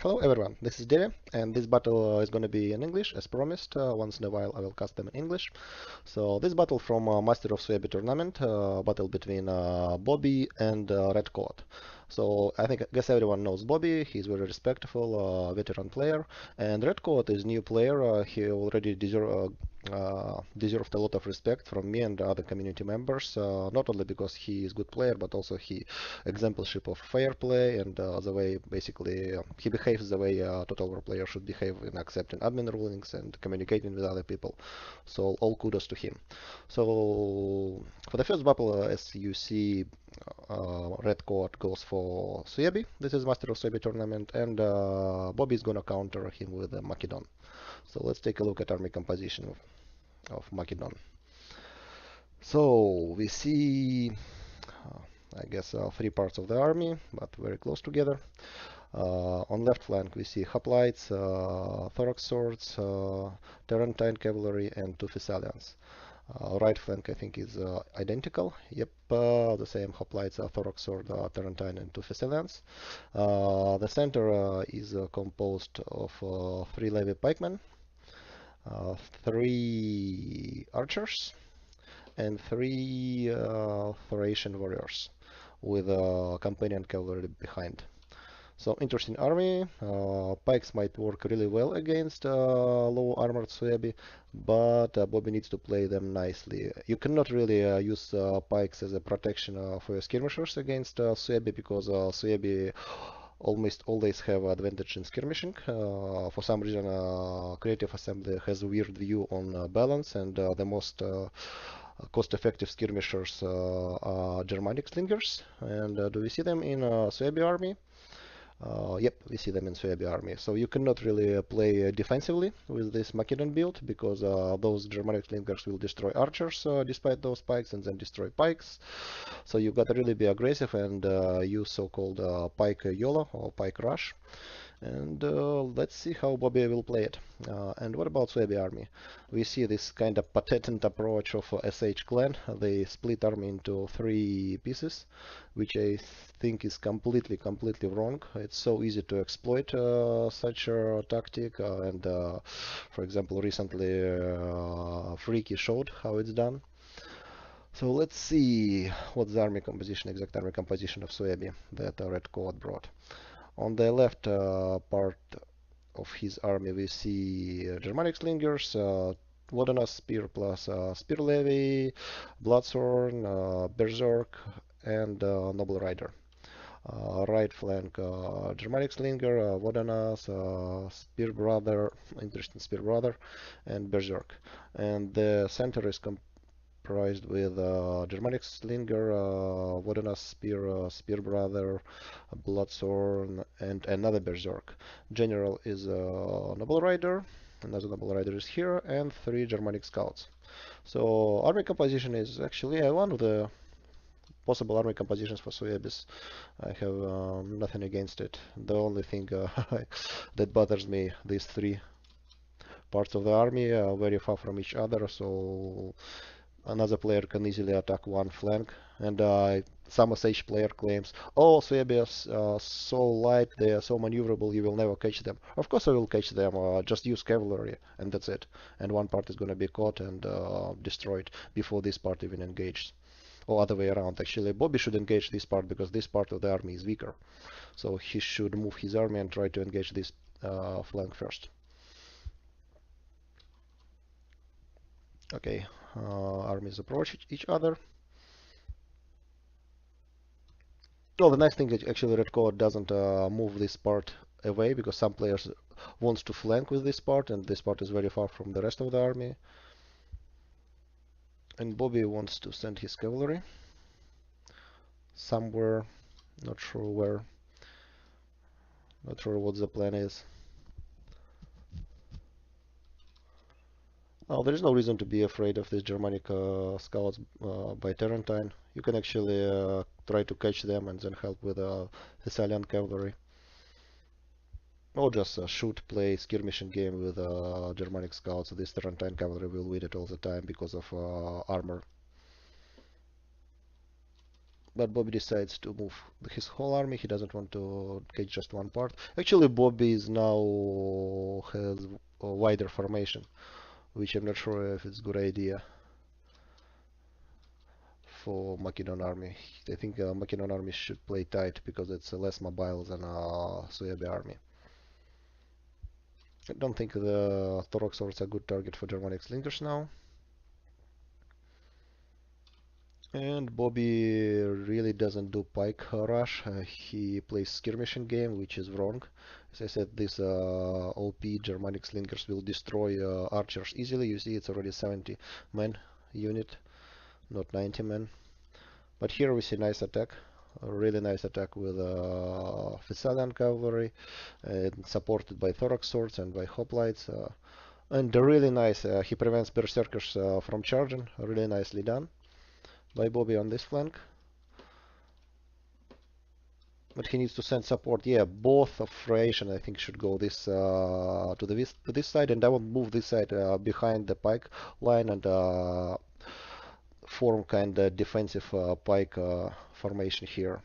Hello everyone, this is Devi, and this battle is going to be in English, as promised. Once in a while I will cast them in English. So this battle from Master of Suebi tournament, battle between Bobi and Redcoat. So I guess everyone knows Bobi. He's very respectful, veteran player, and Redcoat is new player. He already deserved a lot of respect from me and the other community members. Not only because he is good player, but also he exampleship of fair play and the way basically he behaves the way a total war player should behave in accepting admin rulings and communicating with other people. So all kudos to him. So for the first battle, as you see, Redcoat goes for Suebi. This is Master of Suebi tournament, and Bobby is gonna counter him with Macedon. So let's take a look at army composition of Macedon. So we see, I guess, three parts of the army, but very close together. On left flank we see hoplites, thorax swords, Tarentine cavalry, and two Thessalians. Right flank I think is identical. Yep, the same hoplites, thorax sword, Tarentine, and two Thessalians. The center is composed of three levy pikemen, three archers, and three Thracian warriors with a companion cavalry behind. So interesting army. Pikes might work really well against low armored Suebi, but Bobby needs to play them nicely. You cannot really use pikes as a protection for your skirmishers against Suebi because Suebi almost always have advantage in skirmishing. For some reason, Creative Assembly has a weird view on balance, and the most cost-effective skirmishers are Germanic slingers. And do we see them in Suebi army? Yep, we see them in Suebi army. So you cannot really play defensively with this Macedon build because those Germanic slingers will destroy archers despite those pikes and then destroy pikes. So you gotta really be aggressive and use so-called pike YOLO or pike rush. And let's see how Bobby will play it. And what about Suebi army? We see this kind of patent approach of SH clan. They split army into three pieces, which I think is completely wrong. It's so easy to exploit such a tactic. For example, recently Freaky showed how it's done. So let's see what's the army composition, exact army composition of Suebi that Red Coat brought. On the left part of his army, we see Germanic slingers, Vodana spear plus spear levy, Bloodthorn, Berserk, and Noble Rider. Right flank, Germanic slinger, Vodanas, spear brother, interesting spear brother, and Berserk. And the center is comprised with Germanic Slinger, Vodanas Spear, Spear Brother, Bloodthorn, and another Berserk. General is Noble Rider, another Noble Rider is here, and three Germanic Scouts. So army composition is actually one of the possible army compositions for Suebis. I have nothing against it. The only thing that bothers me, these three parts of the army are very far from each other, so another player can easily attack one flank. And some SH player claims, oh, Suebi is so light, they are so maneuverable, you will never catch them. Of course I will catch them, just use cavalry, and that's it. And one part is going to be caught and destroyed before this part even engaged. Or other way around, actually. Bobby should engage this part because this part of the army is weaker. So he should move his army and try to engage this flank first. Okay, armies approach each other. Well, the nice thing is actually Redcoat doesn't move this part away because some players wants to flank with this part and this part is very far from the rest of the army. And Bobby wants to send his cavalry somewhere, not sure where, not sure what the plan is. Oh, there is no reason to be afraid of these Germanic scouts by Tarentine. You can actually try to catch them and then help with Thessalian cavalry. Or just shoot, play skirmishing game with Germanic scouts. This Tarentine cavalry will win it all the time because of armor. but Bobi decides to move his whole army. He doesn't want to catch just one part. Actually, Bobi is now has a wider formation, which I'm not sure if it's a good idea for Macedon army. I think Macedon army should play tight because it's less mobile than Suebi army. I don't think the Thorax swords are a good target for Germanic slingers now. And Bobi really doesn't do pike rush. He plays skirmishing game, which is wrong. As I said, these OP Germanic slingers will destroy archers easily. You see, it's already 70 men unit, not 90 men. But here we see nice attack, a really nice attack with Thessalian cavalry, supported by Thorax swords and by hoplites. And really nice, he prevents berserkers from charging. Really nicely done by Bobi on this flank. But he needs to send support. Yeah, both of Thracian I think should go this to this side, and I will move this side behind the pike line and form kind of defensive pike formation here.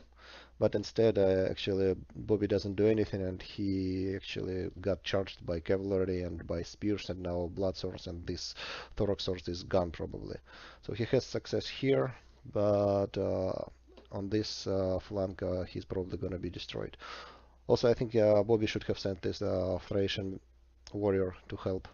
But instead, actually, Bobi doesn't do anything, and he actually got charged by cavalry and by spears, and now blood swords, and this thorax sword is gone probably. So he has success here, but on this flank, he's probably gonna be destroyed. Also, I think Bobi should have sent this Thracian warrior to help.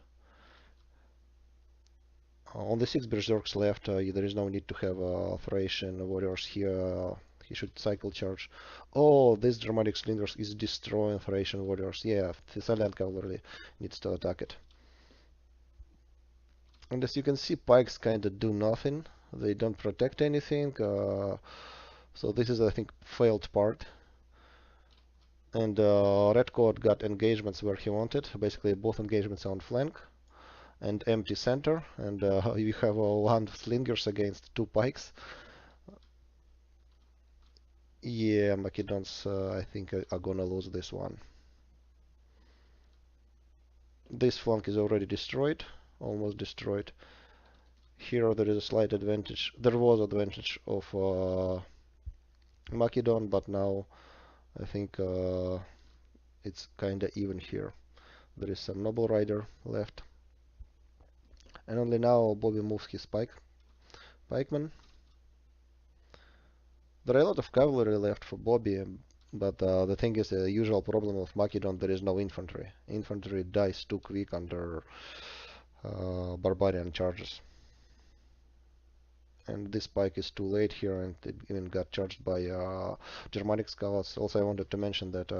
On the 6 berserks left, there is no need to have Thracian warriors here. He should cycle charge. Oh, this Dramatic Slingers is destroying Thracian warriors. Yeah, Thessalian cavalry needs to attack it. And as you can see, pikes kind of do nothing. They don't protect anything. So this is, I think, failed part. And Redcoat got engagements where he wanted. Basically, both engagements on flank and empty center, and you have one slingers against 2 pikes. Yeah, Macedons I think are gonna lose this one. This flank is already destroyed, almost destroyed. Here there is a slight advantage. There was advantage of Macedon, but now I think it's kinda even here. There is some noble rider left, and only now Bobi moves his pikeman. There are a lot of cavalry left for Bobi, but the thing is, the usual problem of Macedon, there is no infantry. Infantry dies too quick under barbarian charges. And this pike is too late here, and it even got charged by Germanic scouts. Also, I wanted to mention that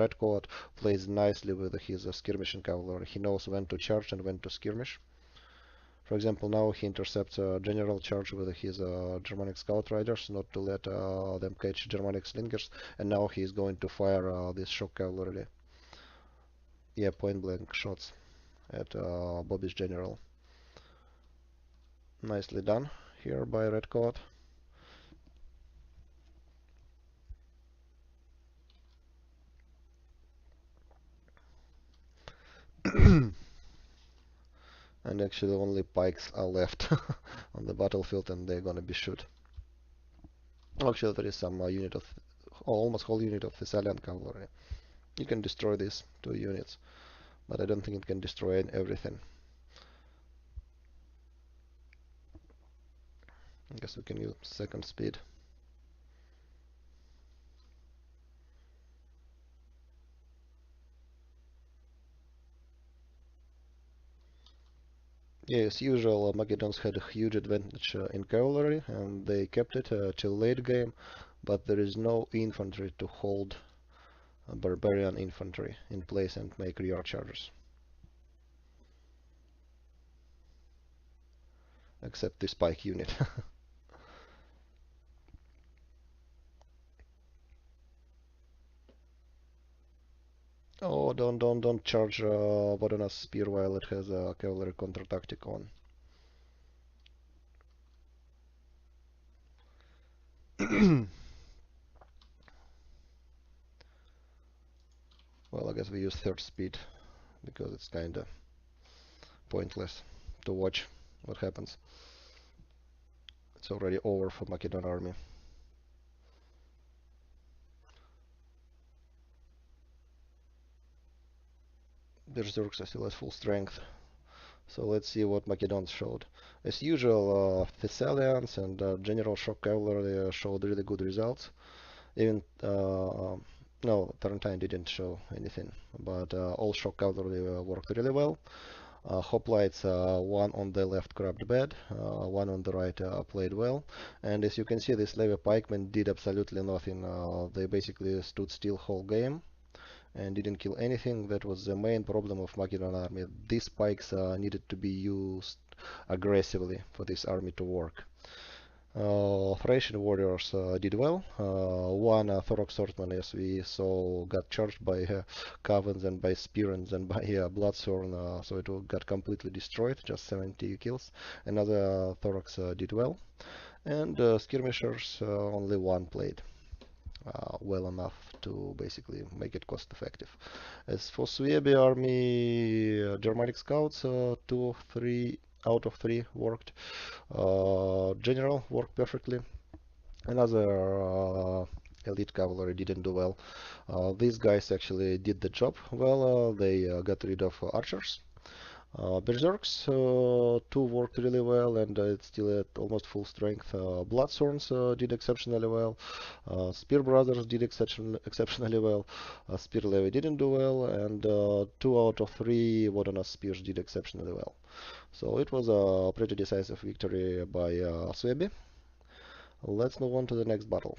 Redcoat plays nicely with his skirmishing cavalry. He knows when to charge and when to skirmish. For example, now he intercepts a general charge with his Germanic scout riders, not to let them catch Germanic slingers, and now he is going to fire this shock cavalry. Yeah, point blank shots at Bobi's general. Nicely done here by Redcoat. And actually only pikes are left on the battlefield, and they're gonna be shoot. Actually, there is some unit of almost whole unit of Thessalian cavalry. You can destroy these 2 units, but I don't think it can destroy everything. I guess we can use second speed. Yeah, as usual, Macedons had a huge advantage in cavalry, and they kept it till late game, but there is no infantry to hold barbarian infantry in place and make rear charges. Except this pike unit. Oh, don't charge Vodona's spear while it has a cavalry counter tactic on. Well, I guess we use third speed because it's kinda pointless to watch what happens. It's already over for Macedon army. Berserks are still at full strength. So let's see what Macedons showed. As usual, Thessalians and General Shock Cavalry showed really good results. Even no, Tarentine didn't show anything, but all Shock Cavalry worked really well. Hoplites, one on the left grabbed bad, one on the right played well, and as you can see, this Levy pikemen did absolutely nothing. They basically stood still whole game and didn't kill anything. That was the main problem of Macedon army. These spikes needed to be used aggressively for this army to work. Thracian warriors did well. One Thorok swordsman, as we saw, got charged by Cavans and by Spearans and by Bloodthorn, so it got completely destroyed, just 70 kills. Another Thorox did well. And skirmishers, only one played well enough to basically make it cost effective. As for Suebi army, Germanic scouts, 2 out of 3 worked. General worked perfectly. Another elite cavalry didn't do well. These guys actually did the job well. They got rid of archers. Berserks, 2 worked really well, and it's still at almost full strength. Bloodthorns did exceptionally well. Spear Brothers did exceptionally well. Spear Levy didn't do well, and 2 out of 3 Wodanas Spears did exceptionally well. So it was a pretty decisive victory by Suebi. Let's move on to the next battle.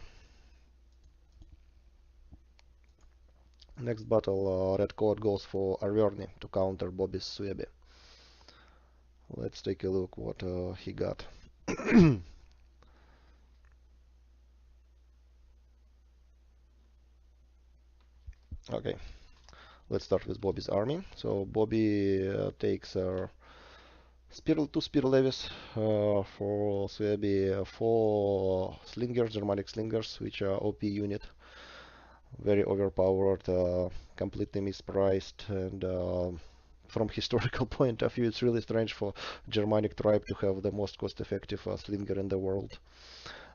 Next battle, Redcoat goes for Arverni to counter Bobi's Suebi. Let's take a look what he got. Okay, let's start with Bobi's army. So Bobi takes 2 spear levies for Suebi, 4 slingers, Germanic slingers, which are OP unit, very overpowered, completely mispriced, and from historical point of view, it's really strange for Germanic tribe to have the most cost-effective slinger in the world.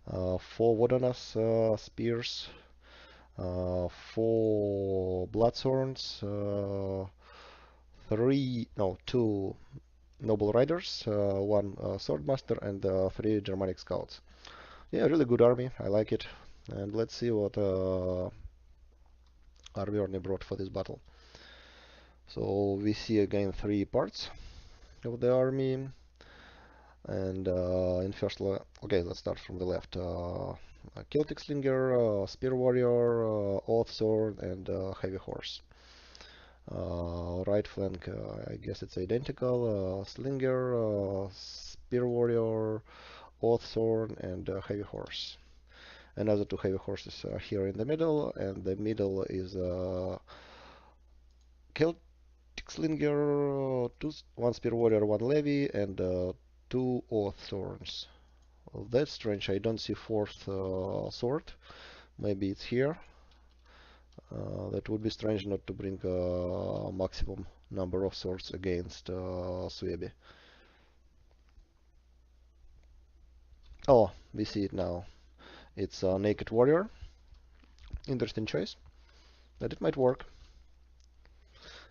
4 Wodanas spears, 4 Bloodthorns, 2 Noble Riders, 1 Swordmaster, and 3 Germanic Scouts. Yeah, really good army. I like it. And let's see what Arverni brought for this battle. So we see again 3 parts of the army. And in first, okay, let's start from the left. Celtic Slinger, Spear Warrior, Oath Sword, and Heavy Horse. Right flank, I guess it's identical. Slinger, Spear Warrior, Oath Sword, and Heavy Horse. Another 2 Heavy Horses are here in the middle, and the middle is Celtic Slinger, 1 Spear Warrior, 1 Levy, and 2 Oath Thorns. Well, that's strange. I don't see 4th sword. Maybe it's here. That would be strange not to bring a maximum number of swords against Suebi. Oh, we see it now. It's a Naked Warrior. Interesting choice, but it might work.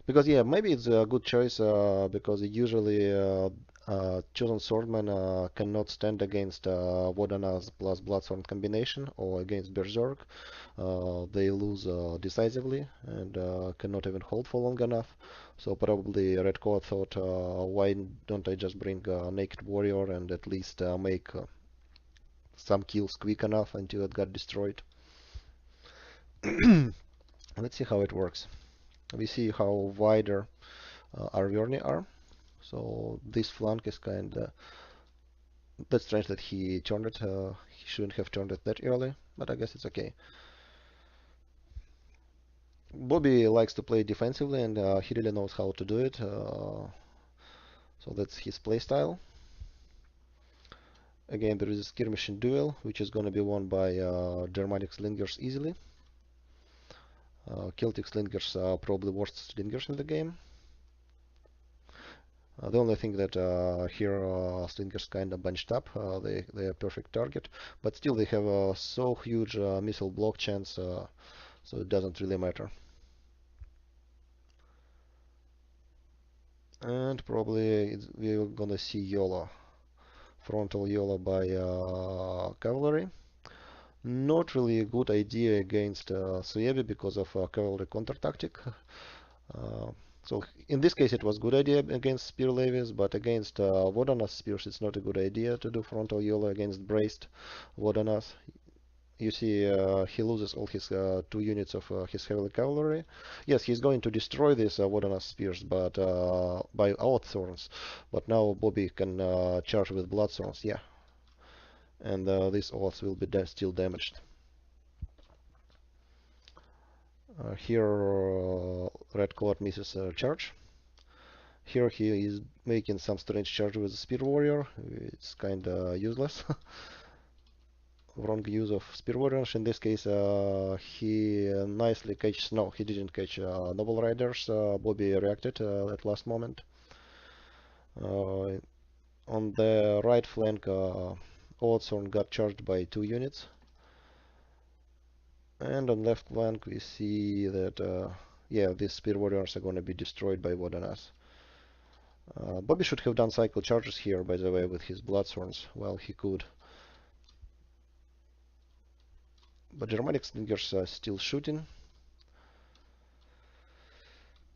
Because yeah, maybe it's a good choice because usually chosen swordmen cannot stand against Wodanas plus Bloodthorn combination or against Berserk. They lose decisively and cannot even hold for long enough. So probably Redcoat thought, why don't I just bring a Naked Warrior and at least make some kills quick enough until it got destroyed. Let's see how it works. We see how wider Arverni are. So this flank is kinda... That's strange that he turned it. He shouldn't have turned it that early, but I guess it's okay. Bobi likes to play defensively, and he really knows how to do it. So that's his playstyle. Again, there is a skirmishing duel, which is going to be won by Germanic slingers easily. Celtic slingers are probably worst slingers in the game. The only thing that here slingers kind of bunched up, they are perfect target, but still they have so huge missile block chance, so it doesn't really matter. And probably we're gonna see YOLO, frontal YOLO by cavalry. Not really a good idea against Suebi because of cavalry counter tactic. Uh, so in this case it was good idea against spear levies, but against Vodanas spears it's not a good idea to do frontal YOLO against braced Vodanas. You see, he loses all his 2 units of his heavy cavalry. Yes, he's going to destroy these Wodanas spears, but by out thorns. But now Bobi can charge with blood thorns. Yeah, and these oaths will be still damaged. Here, Redcoat misses a charge. Here he is making some strange charge with the spear warrior. It's kinda useless. Wrong use of spear warriors. In this case, he nicely catches. No, he didn't catch noble riders. Bobi reacted at last moment. On the right flank, Oathorn got charged by 2 units, and on left flank we see that yeah, these spear warriors are going to be destroyed by Wodanas. Bobi should have done cycle charges here, by the way, with his bloodthorns. Well, he could. But Germanic slingers are still shooting.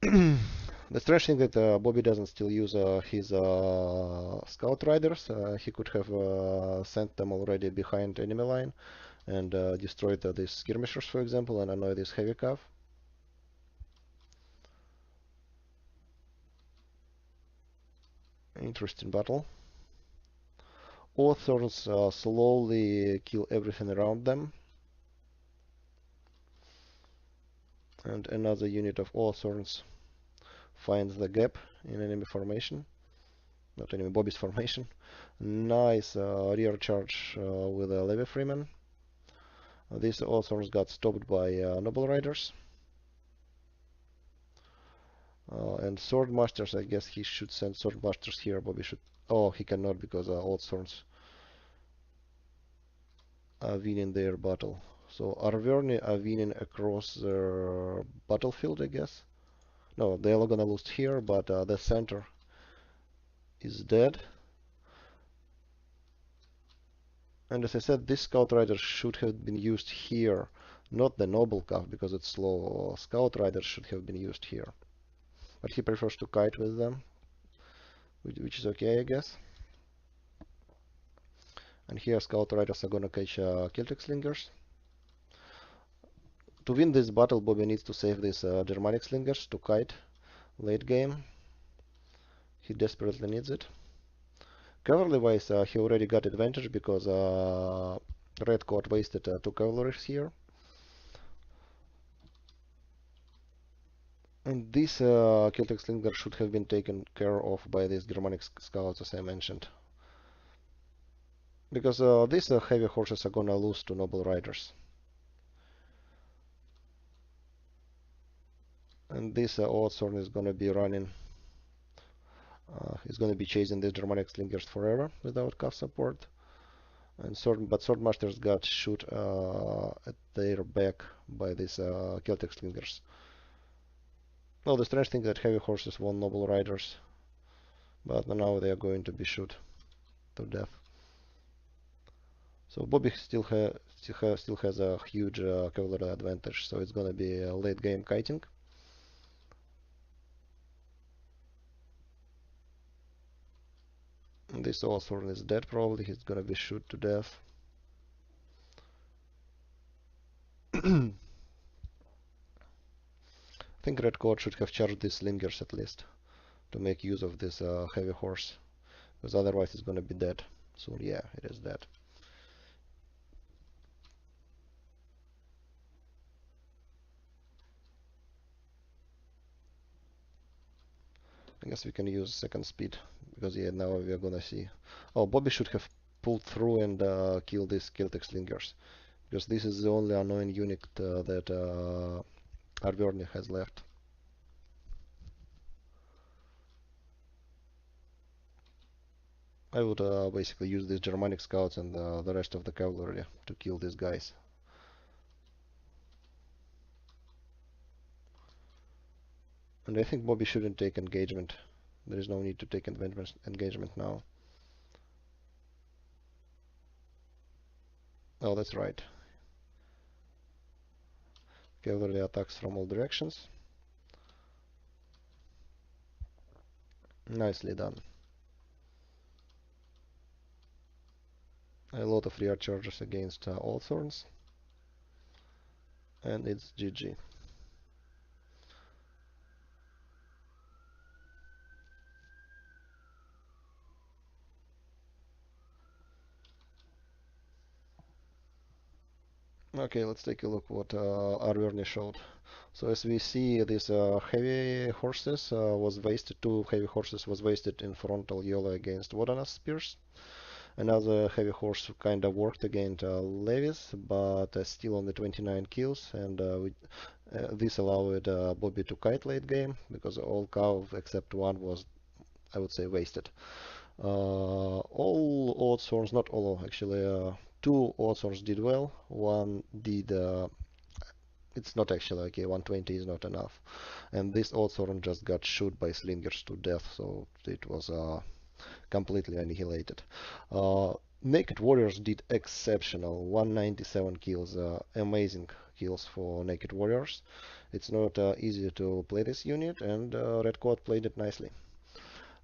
The strange thing that Bobi doesn't still use his scout riders. He could have sent them already behind enemy line and destroyed these skirmishers, for example, and annoy this heavy cav. Interesting battle. Authors slowly kill everything around them. And another unit of Awthorns finds the gap in enemy formation. Not enemy, Bobi's formation. Nice rear charge with a Levy Freeman. These Awthorns got stopped by Noble Riders. And Swordmasters, I guess he should send Swordmasters here. Bobi should... Oh, he cannot because Awthorns are winning their battle. So Arverni are winning across the battlefield, I guess. No, they're gonna lose here, but the center is dead. And as I said, this Scout Rider should have been used here, not the Noble Calf, because it's slow. Scout Riders should have been used here. But he prefers to kite with them, which is okay, I guess. And here Scout Riders are gonna catch Celtic Slingers. To win this battle, Bobi needs to save these Germanic Slingers to kite late game. He desperately needs it. Cavalry wise, he already got advantage because Redcoat wasted 2 cavalries here. And this Celtic Slinger should have been taken care of by these Germanic scouts, as I mentioned. Because these heavy horses are gonna lose to noble riders. And this Oathsorn is gonna be running. He's gonna be chasing these Germanic Slingers forever without calf support. And Swordmasters got shoot at their back by these Celtic Slingers. Well, the strange thing is that heavy horses won noble riders, but now they are going to be shot to death. So Bobi still has a huge cavalry advantage, so it's gonna be a late game kiting. This Oathorn is dead probably, he's gonna be shot to death. I think Redcoat should have charged these slingers at least to make use of this heavy horse, because otherwise it's gonna be dead soon. Yeah, it is dead. I guess we can use second speed, because yeah, now we are gonna see. Oh, Bobi should have pulled through and killed these Celtic slingers, because this is the only annoying unit that Arverni has left. I would basically use these Germanic scouts and the rest of the cavalry to kill these guys. And I think Bobi shouldn't take engagement there is no need to take engagement now. Oh, that's right. Cavalry attacks from all directions. Nicely done. A lot of rear charges against all thorns, and it's GG. Okay, let's take a look what Arverni showed. So as we see, these heavy horses was wasted. Two heavy horses was wasted in frontal yellow against Wodanas spears. Another heavy horse kind of worked against Levis, but still only 29 kills, and this allowed Bobi to kite late game because all cow except one was, I would say, wasted. All odd swords, not all actually, two odd swords did well. One did. It's not actually okay. 120 is not enough, and this odd sword just got shot by slingers to death, so it was completely annihilated. Naked Warriors did exceptional, 197 kills, amazing kills for Naked Warriors. It's not easy to play this unit, and Redcoat played it nicely.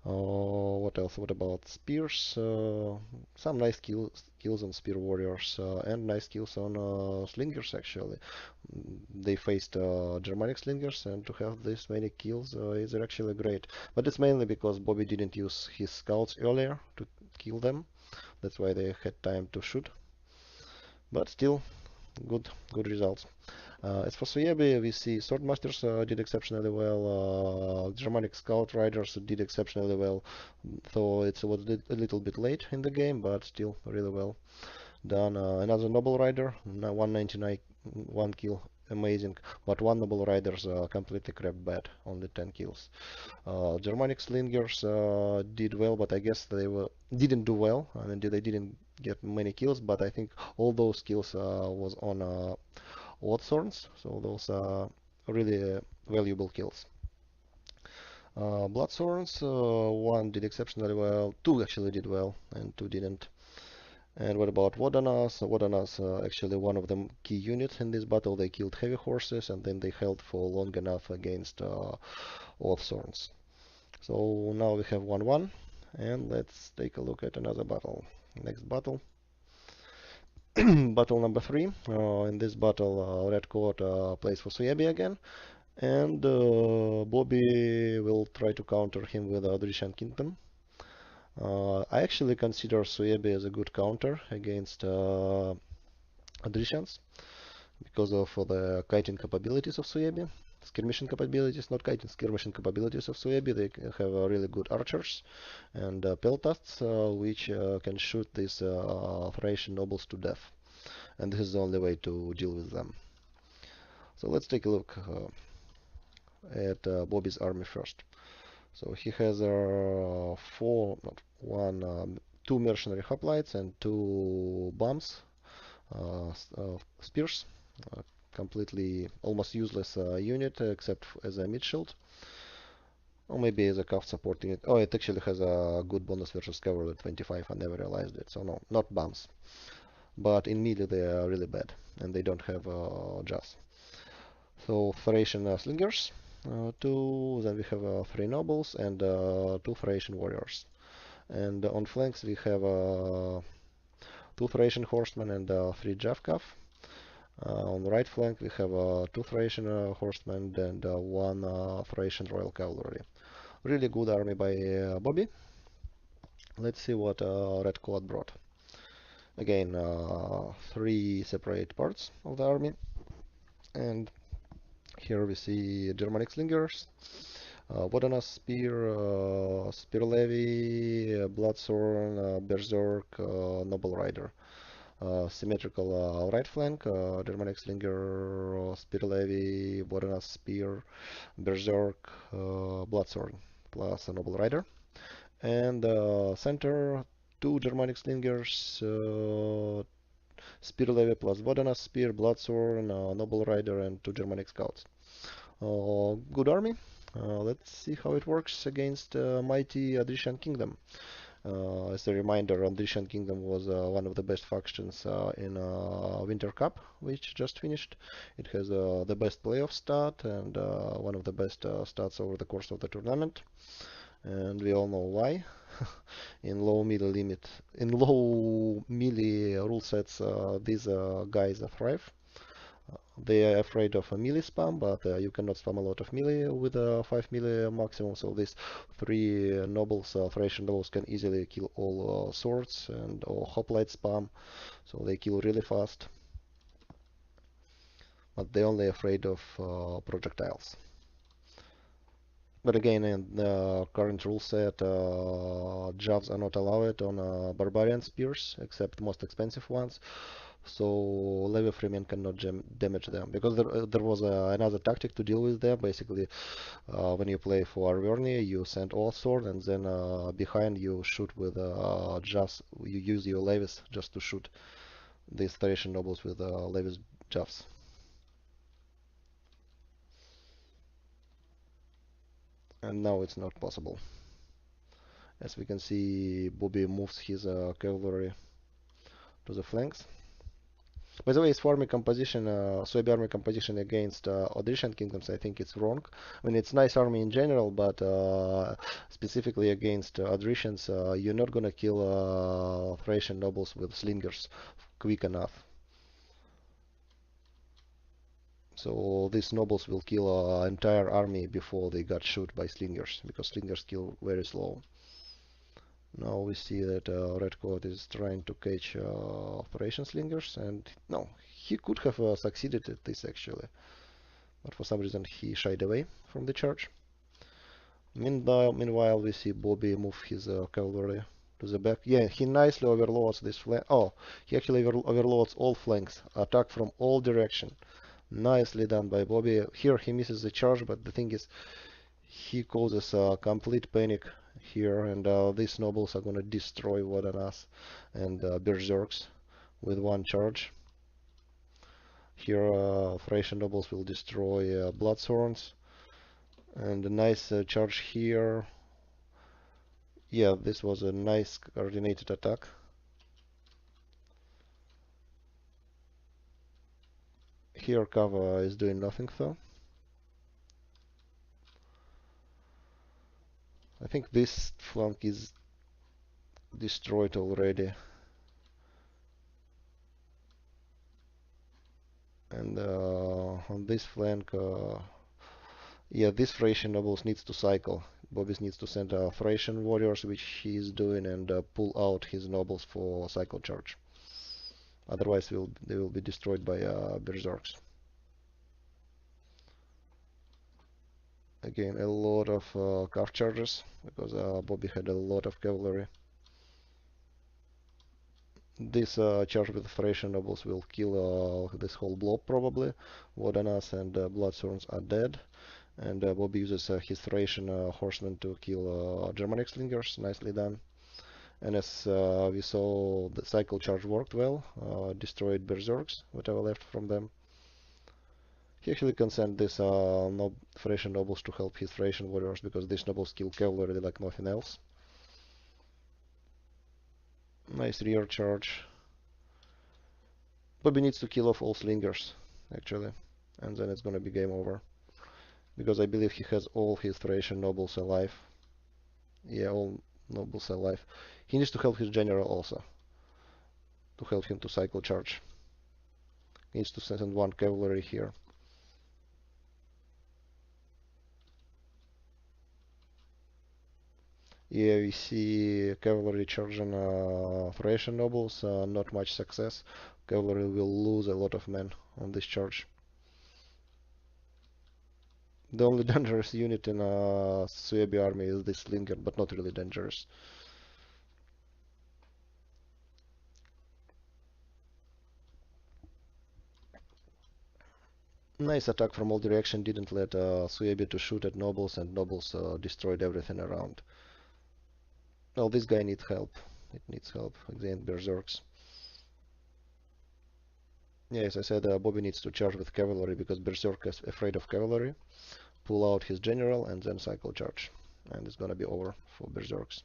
What else? What about spears? Some nice kills on spear warriors and nice kills on slingers actually. They faced Germanic slingers, and to have this many kills is actually great. But it's mainly because Bobi didn't use his scouts earlier to kill them. That's why they had time to shoot. But still, good results. As for Suebi, we see Swordmasters did exceptionally well, Germanic Scout Riders did exceptionally well, though it was a little bit late in the game, but still really well done. Another Noble Rider, 199, 1 kill, amazing, but one Noble Rider's completely crap bad, only 10 kills. Germanic Slingers did well, but I guess didn't do well. I mean, they didn't get many kills, but I think all those kills was on odd thorns, so those are really valuable kills. Blood thorns, one did exceptionally well, two actually did well, and two didn't. And what about Wodanas? Wodanas, actually one of the key units in this battle. They killed heavy horses, and then they held for long enough against odd thorns. So now we have 1-1, and let's take a look at another battle. Next battle. Battle number 3. In this battle, Redcoat plays for Suebi again, and Bobi will try to counter him with Drishan Kingdom. I actually consider Suebi as a good counter against Drishans because of the kiting capabilities of Suebi. Skirmishing capabilities, not kiting, skirmishing capabilities of Suebi. They have really good archers and peltasts, which can shoot these Thracian nobles to death. And this is the only way to deal with them. So let's take a look at Bobi's army first. So he has two mercenary hoplites and two bombs, spears, uh, completely almost useless unit except as a mid shield. Or maybe as a cuff supporting it. Oh, it actually has a good bonus versus cavalry at 25. I never realized it. So no, not bombs. But in melee they are really bad, and they don't have Jas. So Thracian slingers, two. Then we have three nobles and two Thracian warriors. And on flanks we have two Thracian horsemen and three Javkav. On the right flank we have two Thracian horsemen and one Thracian royal cavalry. Really good army by Bobi. Let's see what Redcoat brought. Again, three separate parts of the army. And here we see Germanic slingers, Wodanas spear, spear levy, bloodthorn, berserk, noble rider. Symmetrical right flank, Germanic slinger, spear levy, Wodanas spear, berserk, bloodthorn, plus a noble rider. And center, two Germanic slingers, spear levy plus Wodanas spear, bloodthorn, noble rider, and two Germanic scouts. Good army. Let's see how it works against mighty Adrician Kingdom. As a reminder, Adrician Kingdom was one of the best factions in Winter Cup, which just finished. It has the best playoff stat and one of the best stats over the course of the tournament. And we all know why. In low melee rule sets, these guys thrive. They are afraid of a melee spam, but you cannot spam a lot of melee with a 5 melee maximum. So these three nobles, Thracian nobles, can easily kill all swords and or hoplite spam. So they kill really fast. But they're only afraid of projectiles. But again, in the current rule set, jabs are not allowed on barbarian spears, except the most expensive ones. So levy freemen cannot damage them because there was another tactic to deal with them. Basically, when you play for Arverni, you send all sword, and then behind you shoot with jabs. You use your levies just to shoot these Thracian nobles with levies jabs. And now it's not possible. As we can see, Bobi moves his cavalry to the flanks. By the way, his army composition, Suebi army composition against Odrysian kingdoms, I think it's wrong. I mean, it's nice army in general, but specifically against Odrysians, you're not gonna kill Thracian nobles with slingers quick enough. So these nobles will kill entire army before they got shot by slingers, because slingers kill very slow. Now we see that Redcoat is trying to catch Operation Slingers, and no, he could have succeeded at this actually, but for some reason he shied away from the charge. Meanwhile, we see Bobi move his cavalry to the back. Yeah, he nicely overloads this flank. Oh, he actually overloads all flanks. Attack from all directions. Nicely done by Bobi. Here he misses the charge, but the thing is, he causes a complete panic here, and these nobles are gonna destroy Vodanas and Berserks with one charge. Here, Thracian nobles will destroy Bloodthorns, and a nice charge here. Yeah, this was a nice coordinated attack. Here, Kava is doing nothing though. I think this flank is destroyed already. And on this flank, yeah, this Thracian nobles needs to cycle. Bobi needs to send Thracian warriors, which he is doing, and pull out his nobles for cycle charge. Otherwise, they will be destroyed by berserks. Again, a lot of calf charges because Bobi had a lot of cavalry. This charge with Thracian nobles will kill this whole blob probably. Vodanas and Bloodthorns are dead. And Bobi uses his Thracian horsemen to kill Germanic slingers. Nicely done. And as we saw, the cycle charge worked well, destroyed berserks, whatever left from them. He actually can send this Thracian nobles to help his Thracian warriors, because these nobles kill cavalry like nothing else. Nice rear charge. Bobi needs to kill off all slingers, actually, and then it's gonna be game over. Because I believe he has all his Thracian nobles alive. Yeah, all nobles alive. He needs to help his general also, to help him to cycle charge. He needs to send one cavalry here. Yeah, we see cavalry charging Thracian nobles, not much success. Cavalry will lose a lot of men on this charge. The only dangerous unit in Suebi army is this Slinger, but not really dangerous. Nice attack from all direction, didn't let Suebi to shoot at nobles, and nobles destroyed everything around. Well, this guy needs help. It needs help against berserks. Yeah, as I said, Bobi needs to charge with cavalry because berserk is afraid of cavalry. pull out his general, and then cycle charge. And it's gonna be over for Berserks.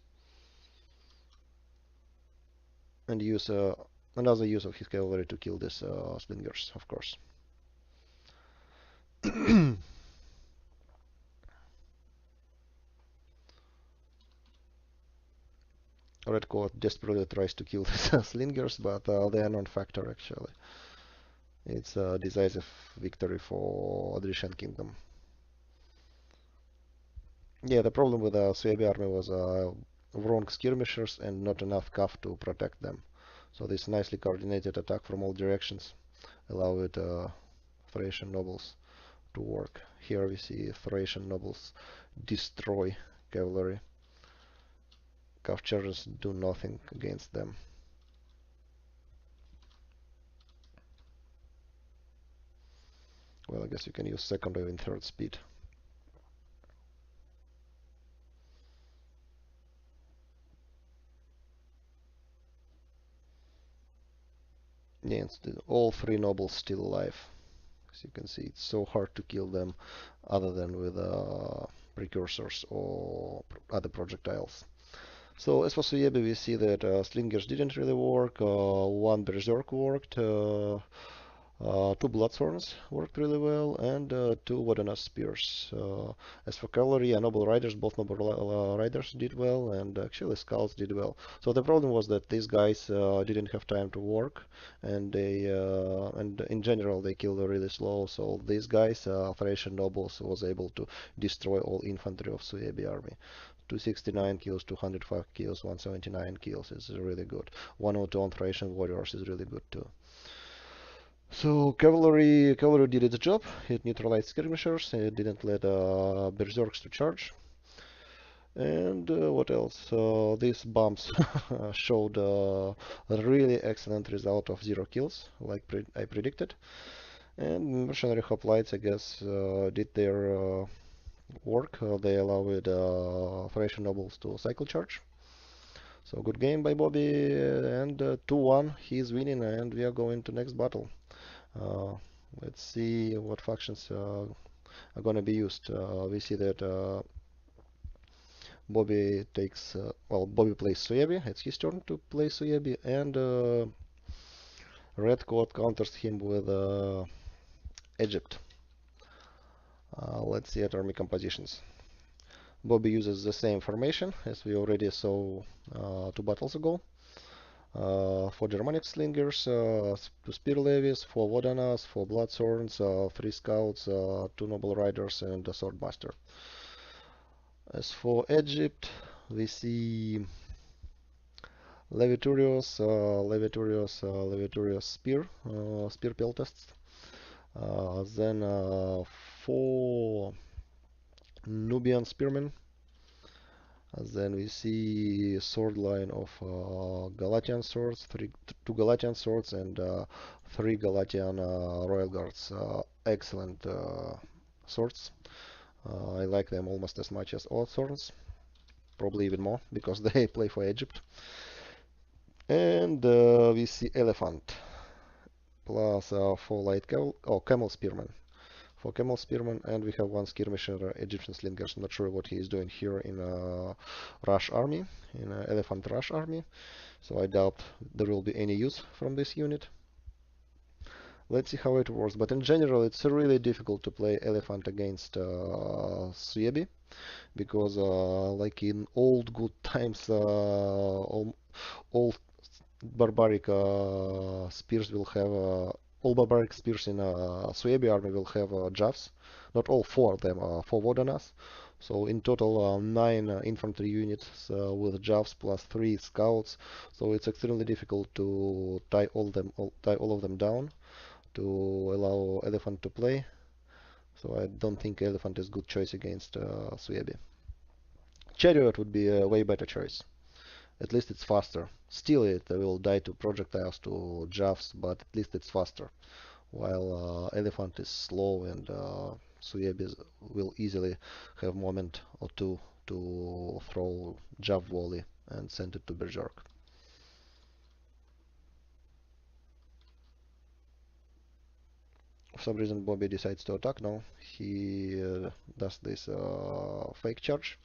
And use another use of his cavalry to kill these slingers, of course. Redcoat desperately tries to kill these slingers, but they are non-factor actually. It's a decisive victory for Odrishan Kingdom. Yeah, the problem with the Suebi army was wrong skirmishers and not enough cav to protect them. So this nicely coordinated attack from all directions allowed Thracian nobles to work. Here we see Thracian nobles destroy cavalry. Cav chargers do nothing against them. Well, I guess you can use second or even third speed. Yeah, all three nobles still alive. As you can see, it's so hard to kill them other than with precursors or other projectiles. So as for Suebi, we see that slingers didn't really work. One berserk worked. Two Bloodthorns worked really well, and two Wadana Spears. As for cavalry and noble riders, both noble riders did well, and actually scouts did well. So the problem was that these guys didn't have time to work, and and in general they killed really slow. So these guys, Thracian nobles, was able to destroy all infantry of Suebi army. 269 kills, 205 kills, 179 kills is really good. 102 on Thracian warriors is really good too. So cavalry did its job. It neutralized skirmishers. It didn't let berserks to charge. And what else? These bombs showed a really excellent result of 0 kills, like I predicted. And mercenary hoplites, I guess, did their work. They allowed Thracian nobles to cycle charge. So good game by Bobi, and 2-1. He's winning, and we are going to next battle. Uh, let's see what factions are going to be used. We see that Bobi takes, well, Bobi plays Suebi. It's his turn to play Suebi, and Redcoat counters him with Egypt. Let's see at army compositions. Bobi uses the same formation as we already saw 2 battles ago. For Germanic slingers, 2 spear levies, 4 Wodanas, 4 bloodthorns, 3 scouts, 2 noble riders, and a swordmaster. As for Egypt, we see Levitorius spear peltasts. Then 4 Nubian spearmen. Then we see sword line of Galatian swords, 2 Galatian swords, and 3 Galatian royal guards. Excellent swords. I like them almost as much as all swords, probably even more because they play for Egypt. And we see elephant plus 4 light camel spearmen. 4 camel spearmen, and we have 1 skirmisher Egyptian slingers. Not sure what he is doing here in Rush army, in elephant Rush army. So I doubt there will be any use from this unit. Let's see how it works. But in general, it's really difficult to play elephant against Suebi, because like in old good times, all barbaric spears will have all barbaric spears in Suebi army will have jaws. Not all 4 of them are 4 Wodanas. So in total 9 infantry units with jaws plus 3 scouts. So it's extremely difficult to tie all of them down to allow elephant to play. So I don't think elephant is good choice against Suebi. Chariot would be a way better choice. At least it's faster. Still it will die to projectiles, to jaws, but at least it's faster. While elephant is slow, and Suebi will easily have moment or two to throw jav volley and send it to berserk. For some reason, Bobi decides to attack now. He does this fake charge.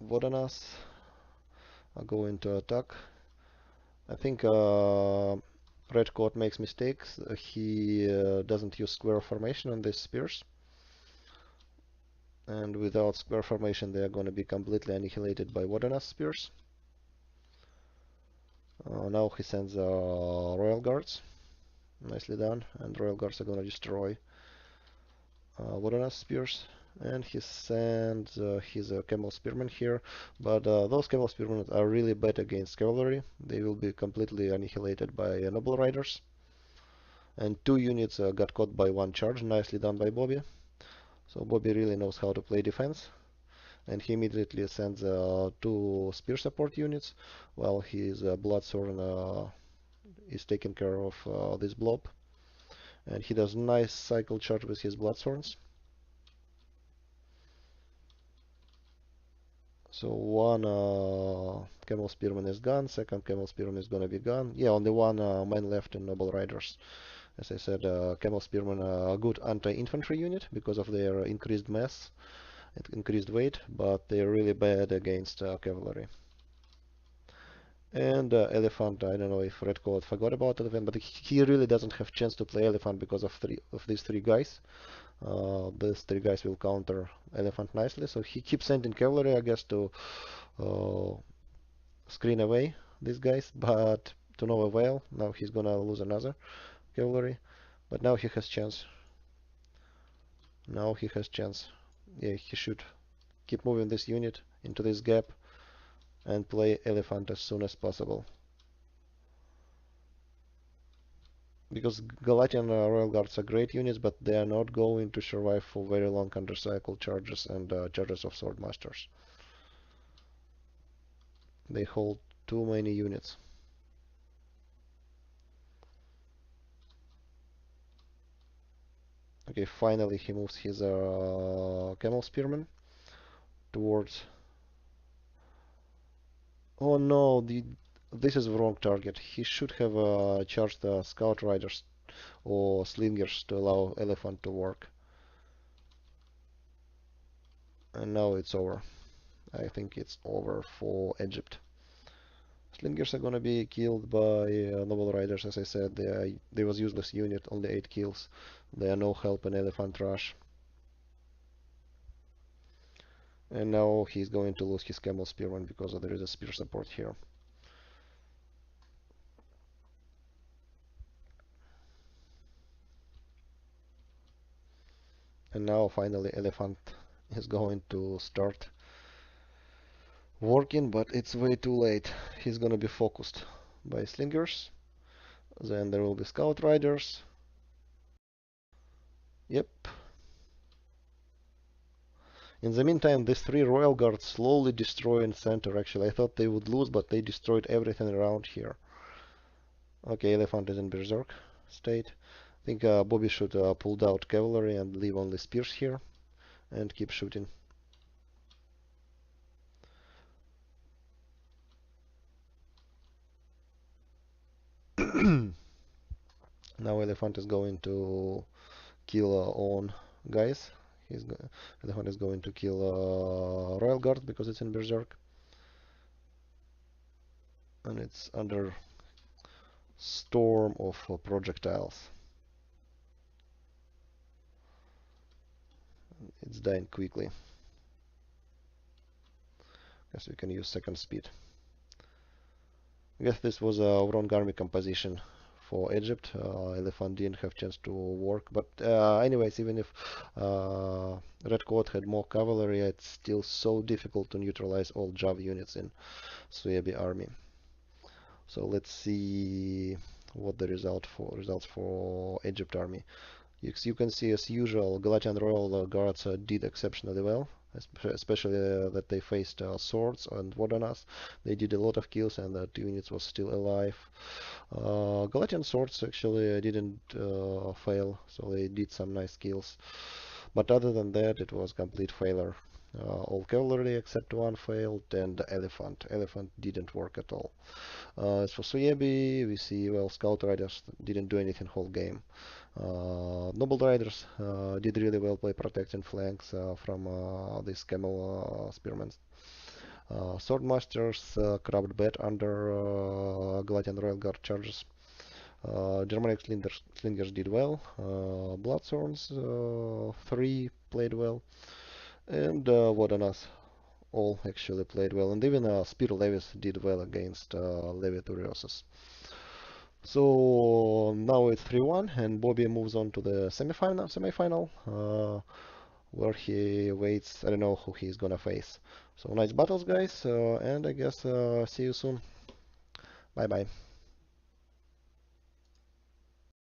Vodanas are going to attack. I think Redcoat makes mistakes. He doesn't use square formation on these spears. And without square formation, they are going to be completely annihilated by Vodanas spears. Now he sends Royal Guards. Nicely done. And Royal Guards are going to destroy Vodanas spears. And he sends his camel spearmen here, but those camel spearmen are really bad against cavalry. They will be completely annihilated by noble riders. And 2 units got caught by 1 charge. Nicely done by Bobi. So Bobi really knows how to play defense. And he immediately sends 2 spear support units, while his Bloodthorn is taking care of this blob. And he does nice cycle charge with his Bloodthorns. So 1 camel spearman is gone, 2nd camel spearman is gonna be gone. Yeah, only 1 man left in noble riders. As I said, camel spearmen are a good anti-infantry unit because of their increased mass and increased weight, but they're really bad against cavalry. And elephant, I don't know if Redcoat forgot about elephant, but he really doesn't have chance to play elephant because of these 3 guys. These 3 guys will counter elephant nicely, so he keeps sending cavalry, I guess, to screen away these guys, but to no avail. Now he's gonna lose another cavalry, but now he has chance. Now he has chance. Yeah, he should keep moving this unit into this gap and play elephant as soon as possible. Because Galatian Royal Guards are great units, but they are not going to survive for very long under cycle charges and charges of Swordmasters. They hold too many units. Okay, finally he moves his Camel Spearman towards... Oh no, this is the wrong target. He should have charged the Scout Riders or Slingers to allow Elephant to work. And now it's over. I think it's over for Egypt. Slingers are gonna be killed by Noble Riders, as I said. They was useless unit, only 8 kills. They are no help in Elephant Rush. And now he's going to lose his Camel Spearman because there is a spear support here. And now finally Elephant is going to start working, but it's way too late. He's gonna be focused by Slingers. Then there will be Scout Riders. Yep. In the meantime, these 3 Royal Guards slowly destroying center. Actually, I thought they would lose, but they destroyed everything around here. Okay, Elephant is in Berserk state. I think Bobi should pull out cavalry and leave only spears here and keep shooting. Now Elephant is going to kill own guys. Elephant is going to kill Royal Guard because it's in Berserk. And it's under storm of projectiles. It's dying quickly. Guess we can use 2nd speed. I guess this was a wrong army composition for Egypt. Elephant didn't have chance to work, but anyways, even if Redcoat had more cavalry, it's still so difficult to neutralize all Jav units in Suebi army. So let's see what the results for Egypt army. You can see, as usual, Galatian Royal Guards did exceptionally well, especially that they faced swords and Vodanas. They did a lot of kills and the 2 units was still alive. Galatian swords actually didn't fail, so they did some nice kills. But other than that, it was complete failure. All cavalry except one failed, and elephant. Elephant didn't work at all. As for Suebi, we see, well, scout riders didn't do anything whole game. Noble riders did really well by protecting flanks from these camel spearmen. Swordmasters crabbed bad under Galatian Royal Guard charges. Germanic slingers did well. Bloodthorns 3 played well. And Wodanas all actually played well. And even Spear Levis did well against Levi Turiosus. So now it's 3-1, and Bobi moves on to the semifinal, where he waits. I don't know who he's gonna face. So nice battles, guys, and I guess see you soon. Bye bye.